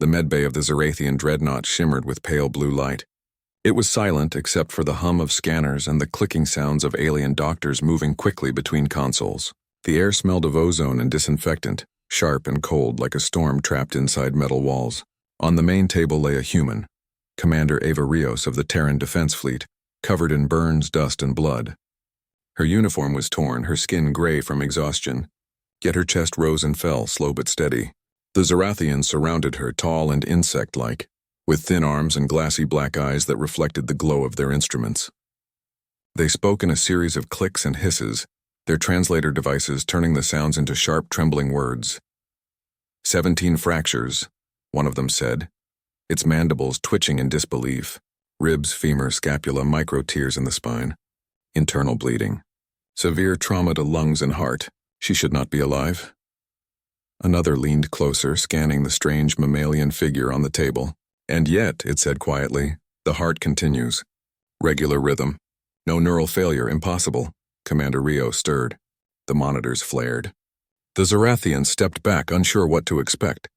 The medbay of the Zarathian dreadnought shimmered with pale blue light. It was silent except for the hum of scanners and the clicking sounds of alien doctors moving quickly between consoles. The air smelled of ozone and disinfectant, sharp and cold like a storm trapped inside metal walls. On the main table lay a human, Commander Ava Rios of the Terran Defense Fleet, covered in burns, dust, and blood. Her uniform was torn, her skin gray from exhaustion, yet her chest rose and fell, slow but steady. The Zarathians surrounded her, tall and insect-like, with thin arms and glassy black eyes that reflected the glow of their instruments. They spoke in a series of clicks and hisses, their translator devices turning the sounds into sharp, trembling words. 17 fractures, one of them said, its mandibles twitching in disbelief. Ribs, femur, scapula, micro tears in the spine. Internal bleeding. Severe trauma to lungs and heart. She should not be alive. Another leaned closer, scanning the strange mammalian figure on the table. And yet, it said quietly, the heart continues. Regular rhythm. No neural failure, impossible. Commander Rio stirred. The monitors flared. The Zarathian stepped back, unsure what to expect.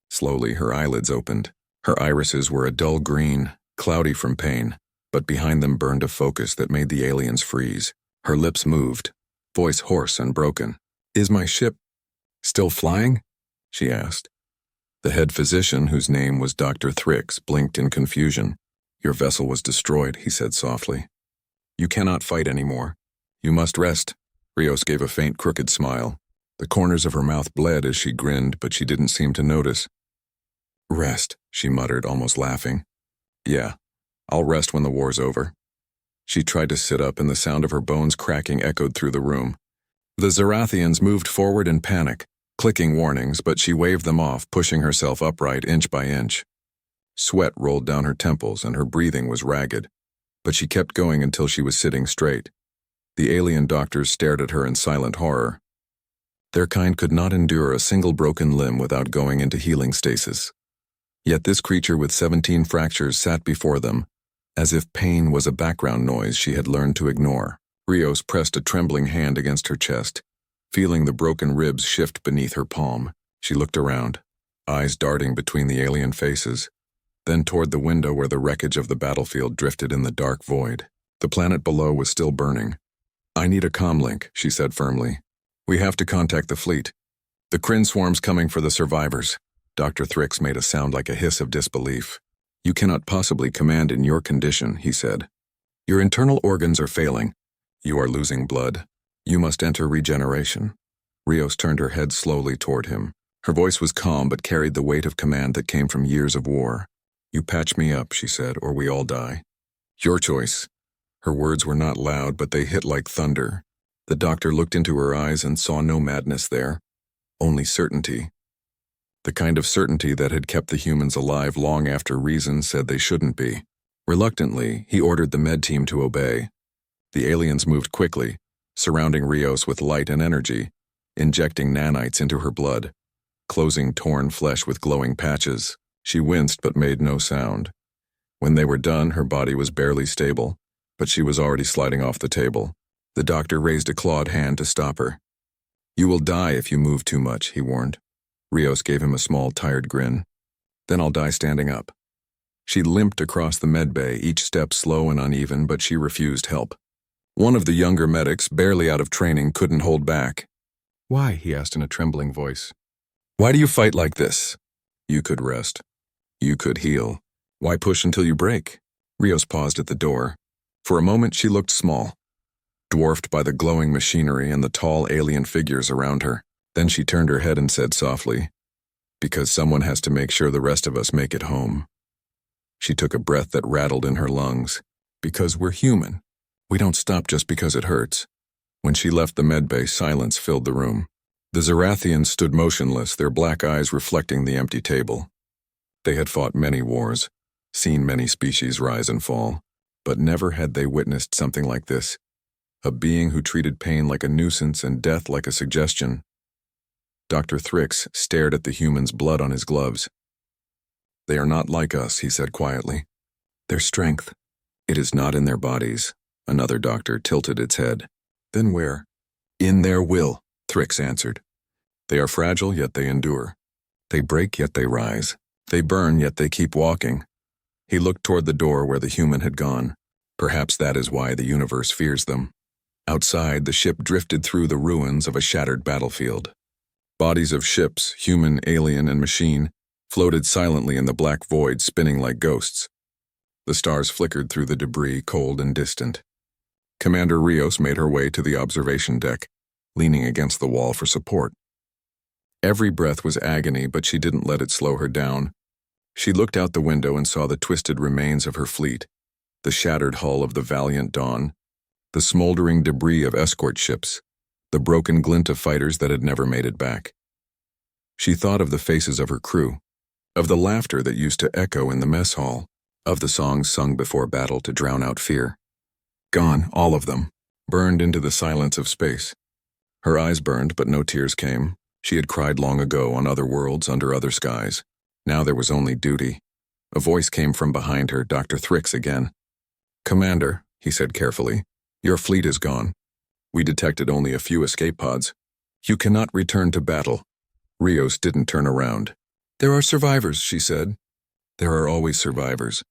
Slowly, her eyelids opened. Her irises were a dull green, cloudy from pain, but behind them burned a focus that made the aliens freeze. Her lips moved, voice hoarse and broken. "Is my ship still flying?" she asked. The head physician, whose name was Dr. Thrix, blinked in confusion. "Your vessel was destroyed," he said softly. "You cannot fight anymore. You must rest." Rios gave a faint, crooked smile. The corners of her mouth bled as she grinned, but she didn't seem to notice. "Rest," she muttered, almost laughing. "Yeah, I'll rest when the war's over." She tried to sit up, and the sound of her bones cracking echoed through the room. The Zarathians moved forward in panic, clicking warnings, but she waved them off, pushing herself upright inch by inch. Sweat rolled down her temples, and her breathing was ragged, but she kept going until she was sitting straight. The alien doctors stared at her in silent horror. Their kind could not endure a single broken limb without going into healing stasis. Yet this creature with 17 fractures sat before them, as if pain was a background noise she had learned to ignore. Rios pressed a trembling hand against her chest, feeling the broken ribs shift beneath her palm. She looked around, eyes darting between the alien faces, then toward the window where the wreckage of the battlefield drifted in the dark void. The planet below was still burning. "I need a comlink," she said firmly. "We have to contact the fleet. The Kryn swarm's coming for the survivors." Dr. Thrix made a sound like a hiss of disbelief. "You cannot possibly command in your condition," he said. "Your internal organs are failing. You are losing blood. You must enter regeneration." Rios turned her head slowly toward him. Her voice was calm but carried the weight of command that came from years of war. "You patch me up," she said, "or we all die. Your choice." Her words were not loud, but they hit like thunder. The doctor looked into her eyes and saw no madness there, only certainty. The kind of certainty that had kept the humans alive long after reason said they shouldn't be. Reluctantly, he ordered the med team to obey. The aliens moved quickly, surrounding Rios with light and energy, injecting nanites into her blood, closing torn flesh with glowing patches. She winced but made no sound. When they were done, her body was barely stable, but she was already sliding off the table. The doctor raised a clawed hand to stop her. "You will die if you move too much," he warned. Rios gave him a small, tired grin. "Then I'll die standing up." She limped across the medbay, each step slow and uneven, but she refused help. One of the younger medics, barely out of training, couldn't hold back. "Why?" he asked in a trembling voice. "Why do you fight like this? You could rest. You could heal. Why push until you break?" Rios paused at the door. For a moment she looked small, dwarfed by the glowing machinery and the tall alien figures around her. Then she turned her head and said softly, "Because someone has to make sure the rest of us make it home." She took a breath that rattled in her lungs. "Because we're human. We don't stop just because it hurts." When she left the medbay, silence filled the room. The Zarathians stood motionless, their black eyes reflecting the empty table. They had fought many wars, seen many species rise and fall, but never had they witnessed something like this. A being who treated pain like a nuisance and death like a suggestion. Dr. Thrix stared at the human's blood on his gloves. "They are not like us," he said quietly. "Their strength, it is not in their bodies." Another doctor tilted its head. "Then where?" "In their will," Thrix answered. "They are fragile, yet they endure. They break, yet they rise. They burn, yet they keep walking. He looked toward the door where the human had gone. Perhaps that is why the universe fears them. Outside, the ship drifted through the ruins of a shattered battlefield. Bodies of ships, human, alien, and machine, floated silently in the black void, spinning like ghosts. The stars flickered through the debris, cold and distant. Commander Rios made her way to the observation deck, leaning against the wall for support. Every breath was agony, but she didn't let it slow her down. She looked out the window and saw the twisted remains of her fleet, the shattered hull of the Valiant Dawn, the smoldering debris of escort ships, the broken glint of fighters that had never made it back. She thought of the faces of her crew, of the laughter that used to echo in the mess hall, of the songs sung before battle to drown out fear. Gone, all of them, burned into the silence of space. Her eyes burned, but no tears came. She had cried long ago on other worlds, under other skies. Now there was only duty. A voice came from behind her, Dr. Thrix again. "Commander," he said carefully, "your fleet is gone. We detected only a few escape pods. You cannot return to battle." Rios didn't turn around. "There are survivors," she said. "There are always survivors,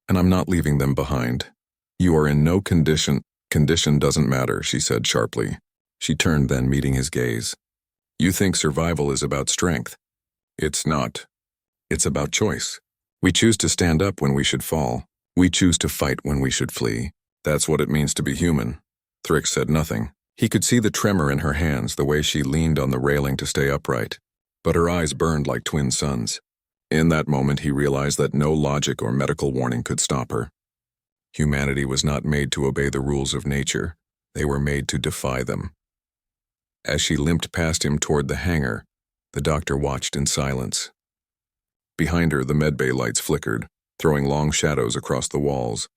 and I'm not leaving them behind. You are in no condition." "Condition doesn't matter," she said sharply. She turned then, meeting his gaze. "You think survival is about strength. It's not. It's about choice. We choose to stand up when we should fall. We choose to fight when we should flee. That's what it means to be human." Thrix said nothing. He could see the tremor in her hands, the way she leaned on the railing to stay upright. But her eyes burned like twin suns. In that moment, he realized that no logic or medical warning could stop her. Humanity was not made to obey the rules of nature. They were made to defy them. As she limped past him toward the hangar, the doctor watched in silence. Behind her, the medbay lights flickered, throwing long shadows across the walls.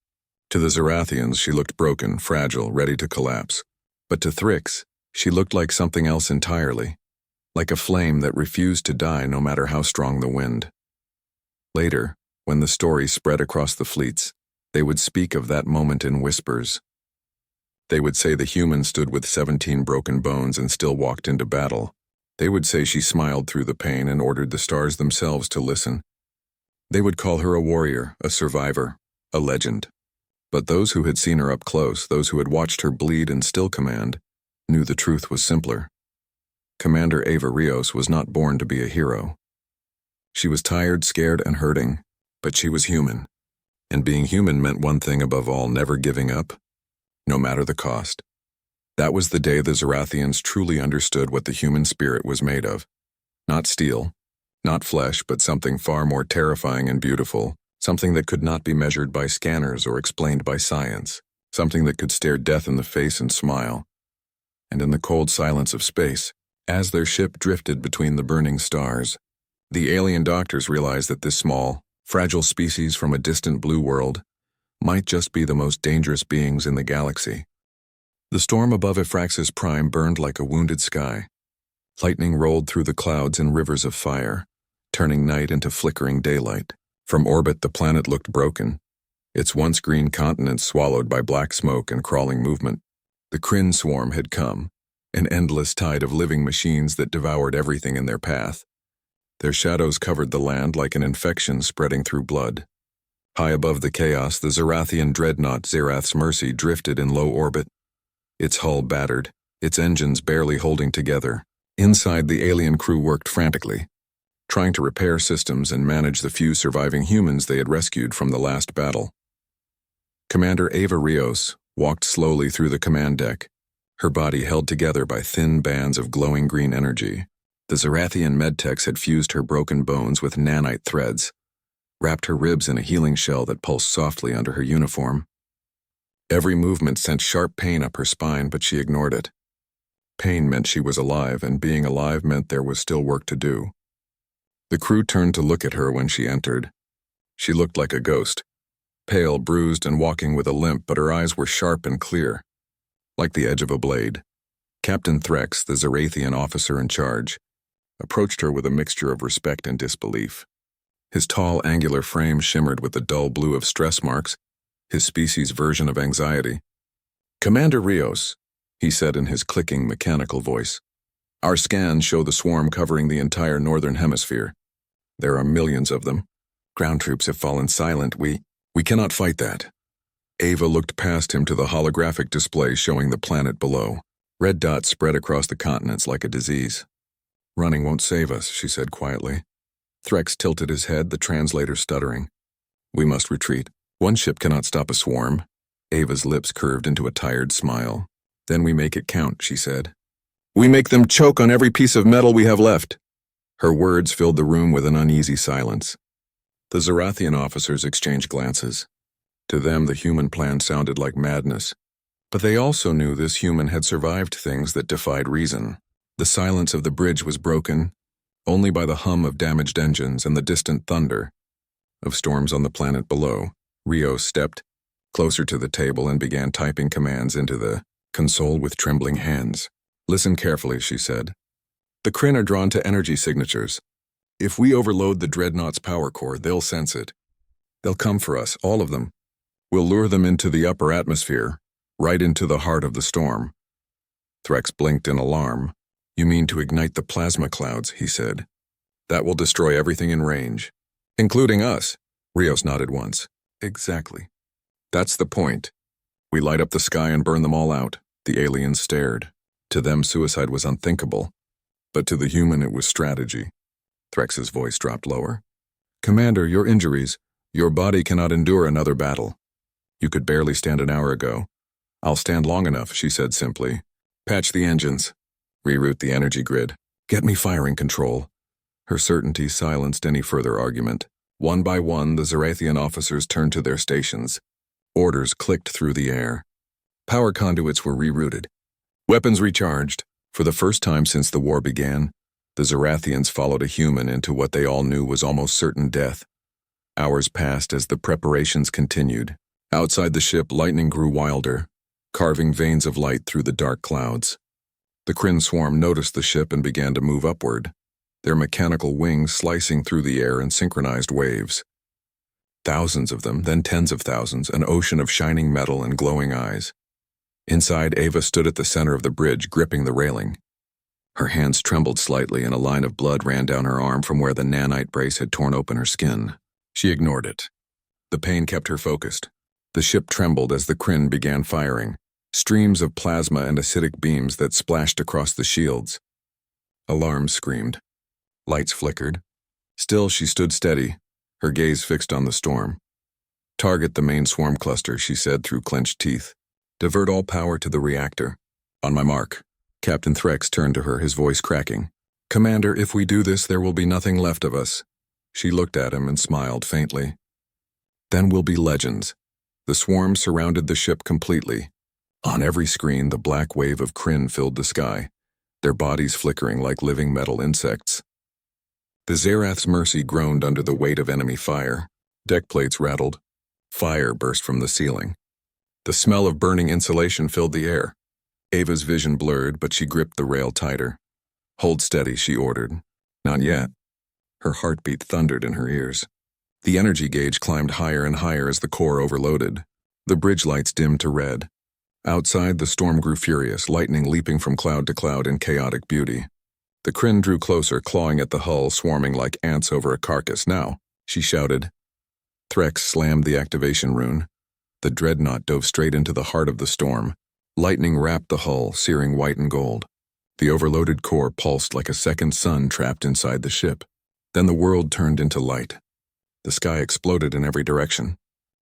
To the Zarathians, she looked broken, fragile, ready to collapse. But to Thrix, she looked like something else entirely, like a flame that refused to die no matter how strong the wind. Later, when the story spread across the fleets, they would speak of that moment in whispers. They would say the human stood with 17 broken bones and still walked into battle. They would say she smiled through the pain and ordered the stars themselves to listen. They would call her a warrior, a survivor, a legend. But those who had seen her up close, those who had watched her bleed and still command, knew the truth was simpler. Commander Ava Rios was not born to be a hero. She was tired, scared, and hurting, but she was human. And being human meant one thing above all: never giving up, no matter the cost. That was the day the Zarathians truly understood what the human spirit was made of. Not steel, not flesh, but something far more terrifying and beautiful, something that could not be measured by scanners or explained by science, something that could stare death in the face and smile. And in the cold silence of space, as their ship drifted between the burning stars, the alien doctors realized that this small, fragile species from a distant blue world might just be the most dangerous beings in the galaxy. The storm above Ephraxis Prime burned like a wounded sky. Lightning rolled through the clouds in rivers of fire, turning night into flickering daylight. From orbit, the planet looked broken, its once green continent swallowed by black smoke and crawling movement. The Kryn swarm had come, an endless tide of living machines that devoured everything in their path. Their shadows covered the land like an infection spreading through blood. High above the chaos, the Zarathian dreadnought Zerath's Mercy drifted in low orbit, its hull battered, its engines barely holding together. Inside, the alien crew worked frantically, trying to repair systems and manage the few surviving humans they had rescued from the last battle. Commander Ava Rios walked slowly through the command deck, her body held together by thin bands of glowing green energy. The Zarathian medtechs had fused her broken bones with nanite threads, wrapped her ribs in a healing shell that pulsed softly under her uniform. Every movement sent sharp pain up her spine, but she ignored it. Pain meant she was alive, and being alive meant there was still work to do. The crew turned to look at her when she entered. She looked like a ghost, pale, bruised, and walking with a limp, but her eyes were sharp and clear, like the edge of a blade. Captain Threx, the Zarathian officer in charge, approached her with a mixture of respect and disbelief. His tall, angular frame shimmered with the dull blue of stress marks, his species' version of anxiety. "Commander Rios," he said in his clicking, mechanical voice, "our scans show the swarm covering the entire northern hemisphere. There are millions of them, Ground troops have fallen silent. We cannot fight that. Ava looked past him to the holographic display showing the planet below. Red dots spread across the continents like a disease. Running won't save us, she said quietly. Threx tilted his head, the translator stuttering. We must retreat. One ship cannot stop a swarm. Ava's lips curved into a tired smile. Then we make it count, she said. We make them choke on every piece of metal we have left. Her words filled the room with an uneasy silence. The Zarathian officers exchanged glances. To them, the human plan sounded like madness. But they also knew this human had survived things that defied reason. The silence of the bridge was broken only by the hum of damaged engines and the distant thunder of storms on the planet below. Rio stepped closer to the table and began typing commands into the console with trembling hands. Listen carefully, she said. The Kryn are drawn to energy signatures. If we overload the Dreadnought's power core, they'll sense it. They'll come for us, all of them. We'll lure them into the upper atmosphere, right into the heart of the storm. Threx blinked in alarm. You mean to ignite the plasma clouds, he said. That will destroy everything in range. Including us. Rios nodded once. Exactly. That's the point. We light up the sky and burn them all out. The aliens stared. To them, suicide was unthinkable. But to the human, it was strategy. Threx's voice dropped lower. Commander, your injuries. Your body cannot endure another battle. You could barely stand an hour ago. I'll stand long enough, she said simply. Patch the engines. Reroute the energy grid. Get me firing control. Her certainty silenced any further argument. One by one, the Zarathian officers turned to their stations. Orders clicked through the air. Power conduits were rerouted. Weapons recharged. For the first time since the war began, the Zarathians followed a human into what they all knew was almost certain death. Hours passed as the preparations continued. Outside the ship, lightning grew wilder, carving veins of light through the dark clouds. The Kryn swarm noticed the ship and began to move upward, their mechanical wings slicing through the air in synchronized waves. Thousands of them, then tens of thousands, an ocean of shining metal and glowing eyes. Inside, Ava stood at the center of the bridge, gripping the railing. Her hands trembled slightly and a line of blood ran down her arm from where the nanite brace had torn open her skin. She ignored it. The pain kept her focused. The ship trembled as the Kryn began firing, streams of plasma and acidic beams that splashed across the shields. Alarms screamed. Lights flickered. Still, she stood steady, her gaze fixed on the storm. Target the main swarm cluster, she said through clenched teeth. Divert all power to the reactor. On my mark. Captain Threx turned to her, his voice cracking. Commander, if we do this, there will be nothing left of us. She looked at him and smiled faintly. Then we'll be legends. The swarm surrounded the ship completely. On every screen, the black wave of Kryn filled the sky, their bodies flickering like living metal insects. The Zerath's Mercy groaned under the weight of enemy fire. Deck plates rattled. Fire burst from the ceiling. The smell of burning insulation filled the air. Ava's vision blurred, but she gripped the rail tighter. Hold steady, she ordered. Not yet. Her heartbeat thundered in her ears. The energy gauge climbed higher and higher as the core overloaded. The bridge lights dimmed to red. Outside, the storm grew furious, lightning leaping from cloud to cloud in chaotic beauty. The Kryn drew closer, clawing at the hull, swarming like ants over a carcass. Now, she shouted. Threx slammed the activation rune. The dreadnought dove straight into the heart of the storm. Lightning wrapped the hull, searing white and gold. The overloaded core pulsed like a second sun trapped inside the ship. Then the world turned into light. The sky exploded in every direction.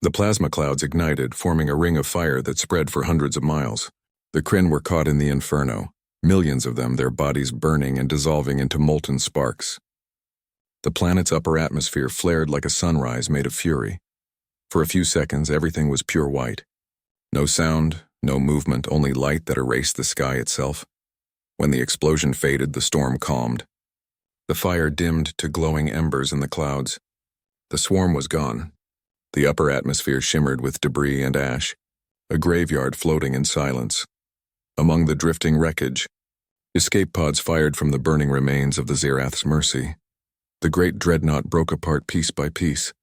The plasma clouds ignited, forming a ring of fire that spread for hundreds of miles. The Kryn were caught in the inferno, millions of them, their bodies burning and dissolving into molten sparks. The planet's upper atmosphere flared like a sunrise made of fury. For a few seconds, everything was pure white. No sound, no movement, only light that erased the sky itself. When the explosion faded, the storm calmed. The fire dimmed to glowing embers in the clouds. The swarm was gone. The upper atmosphere shimmered with debris and ash, a graveyard floating in silence. Among the drifting wreckage, escape pods fired from the burning remains of the Zerath's Mercy. The great dreadnought broke apart piece by piece,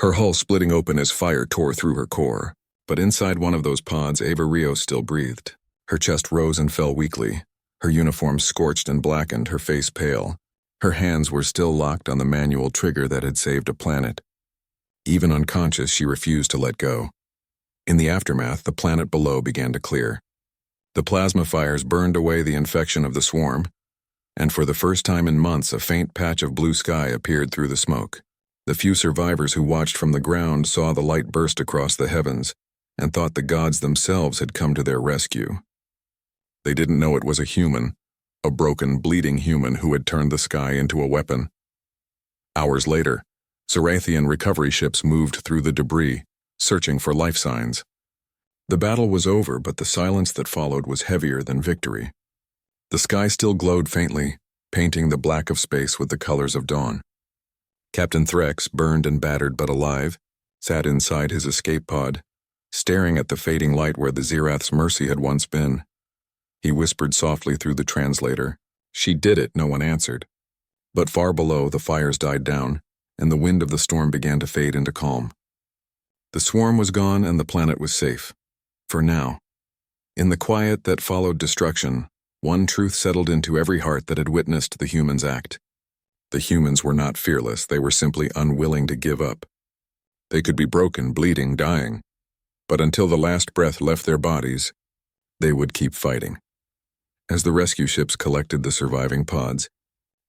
her hull splitting open as fire tore through her core. But inside one of those pods, Ava Rios still breathed. Her chest rose and fell weakly, her uniform scorched and blackened, her face pale. Her hands were still locked on the manual trigger that had saved a planet. Even unconscious, she refused to let go. In the aftermath, the planet below began to clear. The plasma fires burned away the infection of the swarm, and for the first time in months, a faint patch of blue sky appeared through the smoke. The few survivors who watched from the ground saw the light burst across the heavens and thought the gods themselves had come to their rescue. They didn't know it was a human, a broken, bleeding human who had turned the sky into a weapon. Hours later, Zerathian recovery ships moved through the debris, searching for life signs. The battle was over, but the silence that followed was heavier than victory. The sky still glowed faintly, painting the black of space with the colors of dawn. Captain Threx, burned and battered but alive, sat inside his escape pod, staring at the fading light where the Zirath's mercy had once been. He whispered softly through the translator. "She did it," no one answered. But far below, the fires died down, and the wind of the storm began to fade into calm. The swarm was gone and the planet was safe. For now. In the quiet that followed destruction, one truth settled into every heart that had witnessed the humans act. The humans were not fearless, they were simply unwilling to give up. They could be broken, bleeding, dying, but until the last breath left their bodies, they would keep fighting. As the rescue ships collected the surviving pods,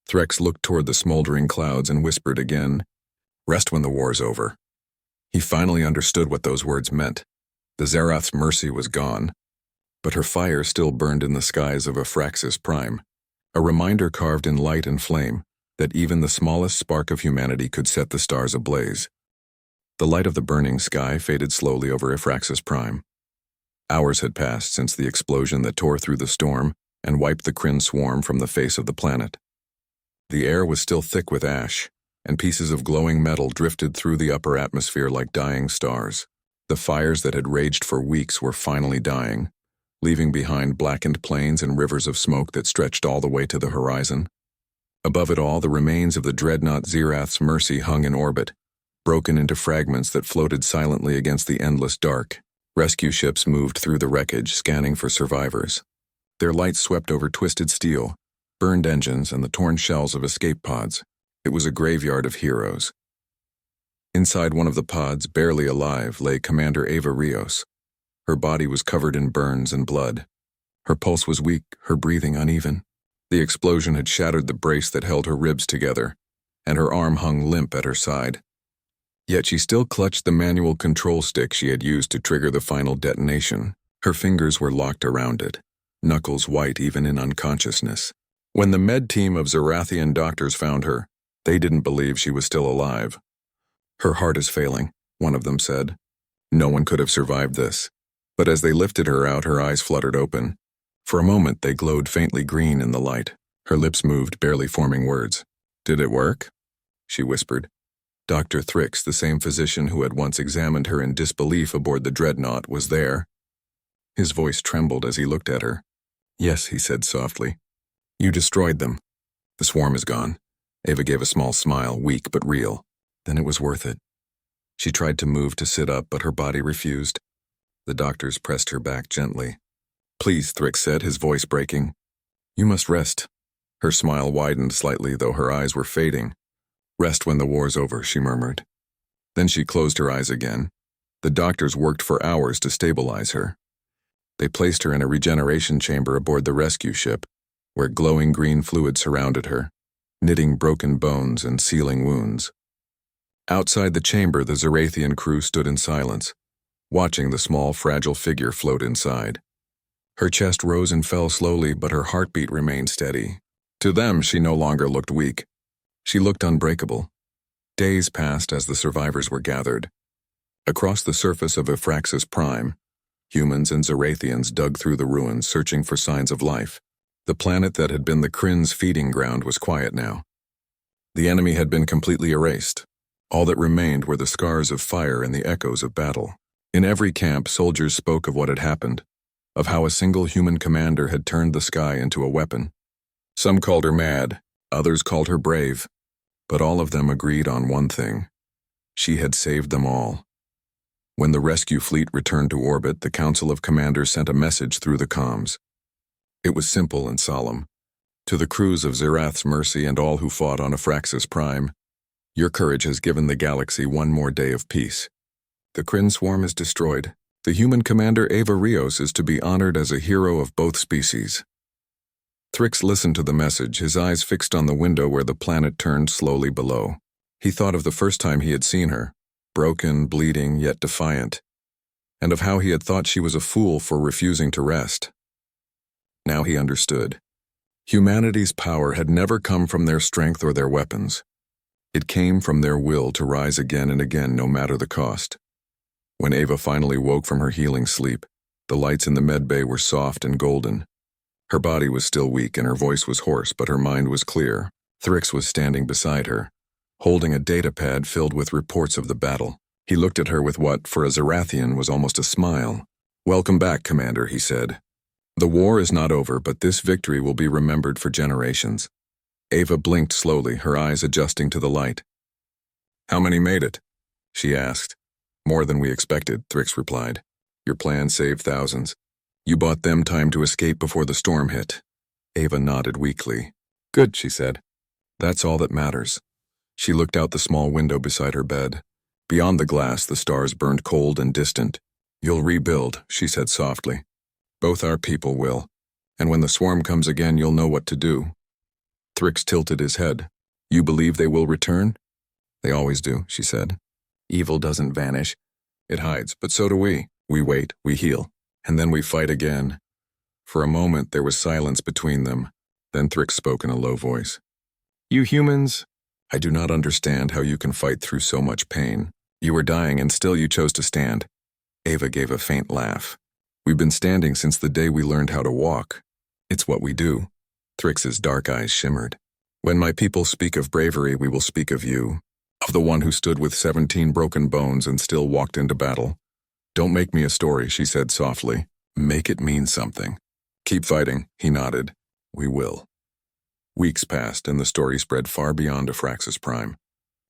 Threx looked toward the smoldering clouds and whispered again, "Rest when the war's over." He finally understood what those words meant. The Zarath's mercy was gone, but her fire still burned in the skies of Aphraxis Prime, a reminder carved in light and flame that even the smallest spark of humanity could set the stars ablaze. The light of the burning sky faded slowly over Aphraxis Prime. Hours had passed since the explosion that tore through the storm and wiped the Kryn swarm from the face of the planet. The air was still thick with ash, and pieces of glowing metal drifted through the upper atmosphere like dying stars. The fires that had raged for weeks were finally dying, leaving behind blackened plains and rivers of smoke that stretched all the way to the horizon. Above it all, the remains of the dreadnought Zirath's Mercy hung in orbit, broken into fragments that floated silently against the endless dark. Rescue ships moved through the wreckage, scanning for survivors. Their lights swept over twisted steel, burned engines, and the torn shells of escape pods. It was a graveyard of heroes. Inside one of the pods, barely alive, lay Commander Ava Rios. Her body was covered in burns and blood. Her pulse was weak, her breathing uneven. The explosion had shattered the brace that held her ribs together, and her arm hung limp at her side. Yet she still clutched the manual control stick she had used to trigger the final detonation. Her fingers were locked around it, knuckles white even in unconsciousness. When the med team of Zerathian doctors found her, they didn't believe she was still alive. "Her heart is failing," one of them said. No one could have survived this. But as they lifted her out, her eyes fluttered open. For a moment, they glowed faintly green in the light. Her lips moved, barely forming words. "Did it work?" she whispered. Dr. Threx, the same physician who had once examined her in disbelief aboard the dreadnought, was there. His voice trembled as he looked at her. "Yes," he said softly. "You destroyed them. The swarm is gone." Ava gave a small smile, weak but real. "Then it was worth it." She tried to move to sit up, but her body refused. The doctors pressed her back gently. "Please," Threx said, his voice breaking. "You must rest." Her smile widened slightly, though her eyes were fading. "Rest when the war's over," she murmured. Then she closed her eyes again. The doctors worked for hours to stabilize her. They placed her in a regeneration chamber aboard the rescue ship, where glowing green fluid surrounded her, knitting broken bones and sealing wounds. Outside the chamber, the Zerathian crew stood in silence, watching the small, fragile figure float inside. Her chest rose and fell slowly, but her heartbeat remained steady. To them, she no longer looked weak. She looked unbreakable. Days passed as the survivors were gathered. Across the surface of Aphraxis Prime, humans and Zerathians dug through the ruins, searching for signs of life. The planet that had been the Kryn's feeding ground was quiet now. The enemy had been completely erased. All that remained were the scars of fire and the echoes of battle. In every camp, soldiers spoke of what had happened, of how a single human commander had turned the sky into a weapon. Some called her mad, others called her brave, but all of them agreed on one thing: she had saved them all. When the rescue fleet returned to orbit, the Council of Commanders sent a message through the comms. It was simple and solemn. To the crews of Zirath's Mercy and all who fought on Aphraxis Prime, Your courage has given the galaxy one more day of peace. The Kryn swarm is destroyed. The human commander Ava Rios is to be honored as a hero of both species. Thrix listened to the message, his eyes fixed on the window where the planet turned slowly below. He thought of the first time he had seen her, broken, bleeding, yet defiant, and of how he had thought she was a fool for refusing to rest. Now he understood. Humanity's power had never come from their strength or their weapons. It came from their will to rise again and again, no matter the cost. When Ava finally woke from her healing sleep, the lights in the medbay were soft and golden. Her body was still weak and her voice was hoarse, but her mind was clear. Thrix was standing beside her, holding a datapad filled with reports of the battle. He looked at her with what, for a Zarathian, was almost a smile. "Welcome back, Commander," he said. "The war is not over, but this victory will be remembered for generations." Ava blinked slowly, her eyes adjusting to the light. "How many made it?" she asked. "More than we expected," Thrix replied. "Your plan saved thousands. You bought them time to escape before the storm hit." Ava nodded weakly. "Good," she said. "That's all that matters." She looked out the small window beside her bed. Beyond the glass, the stars burned cold and distant. "You'll rebuild," she said softly. "Both our people will. And when the swarm comes again, you'll know what to do." Thrix tilted his head. "You believe they will return?" "They always do," she said. "Evil doesn't vanish. It hides, but so do we. We wait, we heal, and then we fight again." For a moment, there was silence between them. Then Thrix spoke in a low voice. "You humans, I do not understand how you can fight through so much pain. You were dying and still you chose to stand." Ava gave a faint laugh. "We've been standing since the day we learned how to walk. It's what we do." Thrix's dark eyes shimmered. "When my people speak of bravery, we will speak of you, of the one who stood with 17 broken bones and still walked into battle. Don't make me a story," she said softly. "Make it mean something." "Keep fighting," he nodded. "We will." Weeks passed, and the story spread far beyond Aphraxis Prime.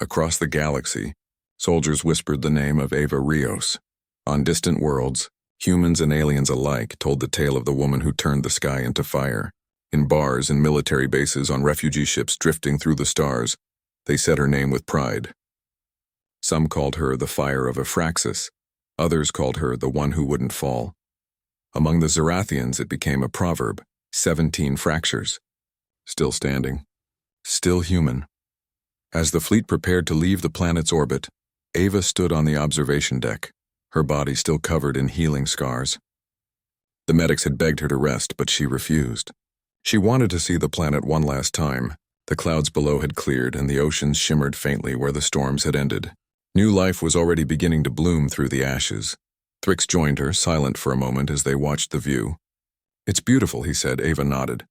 Across the galaxy, soldiers whispered the name of Ava Rios. On distant worlds, humans and aliens alike told the tale of the woman who turned the sky into fire. In bars and military bases, on refugee ships drifting through the stars, they said her name with pride. Some called her the Fire of Aphraxis. Others called her the one who wouldn't fall. Among the Zarathians, it became a proverb, 17 fractures. Still standing. Still human. As the fleet prepared to leave the planet's orbit, Ava stood on the observation deck, her body still covered in healing scars. The medics had begged her to rest, but she refused. She wanted to see the planet one last time. The clouds below had cleared, and the oceans shimmered faintly where the storms had ended. New life was already beginning to bloom through the ashes. Thrix joined her, silent for a moment as they watched the view. "It's beautiful," he said. Ava nodded.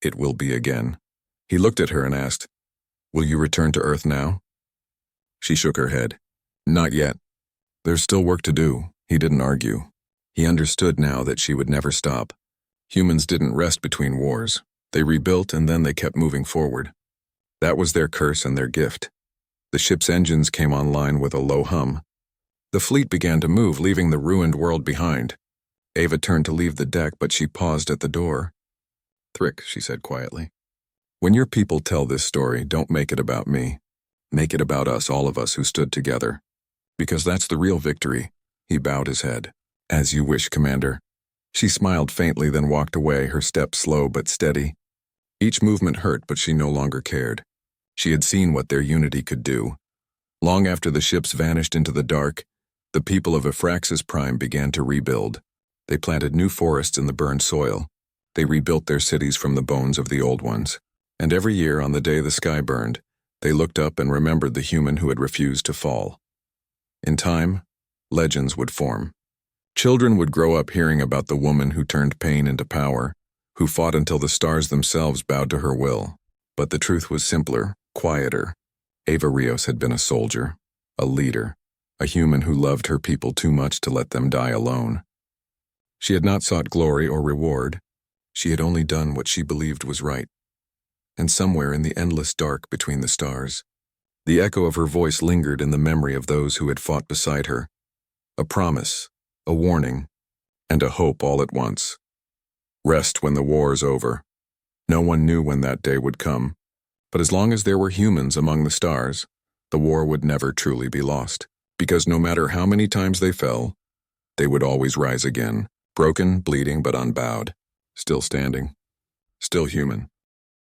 "It will be again." He looked at her and asked, "Will you return to Earth now?" She shook her head. "Not yet. There's still work to do." He didn't argue. He understood now that she would never stop. Humans didn't rest between wars. They rebuilt and then they kept moving forward. That was their curse and their gift. The ship's engines came online with a low hum. The fleet began to move, leaving the ruined world behind. Ava turned to leave the deck, but she paused at the door. "Thrix," she said quietly, "when your people tell this story, don't make it about me. Make it about us, all of us who stood together. Because that's the real victory." He bowed his head. "As you wish, Commander." She smiled faintly, then walked away, her step slow but steady. Each movement hurt, but she no longer cared. She had seen what their unity could do. Long after the ships vanished into the dark, the people of Aphraxis Prime began to rebuild. They planted new forests in the burned soil. They rebuilt their cities from the bones of the old ones. And every year, on the day the sky burned, they looked up and remembered the human who had refused to fall. In time, legends would form. Children would grow up hearing about the woman who turned pain into power, who fought until the stars themselves bowed to her will. But the truth was simpler, quieter. Ava Rios had been a soldier, a leader, a human who loved her people too much to let them die alone. She had not sought glory or reward. She had only done what she believed was right. And somewhere in the endless dark between the stars, the echo of her voice lingered in the memory of those who had fought beside her. A promise, a warning, and a hope all at once. Rest when the war's over. No one knew when that day would come, but as long as there were humans among the stars, The war would never truly be lost, because no matter how many times they fell, they would always rise again, broken, bleeding, but unbowed, still standing, still human.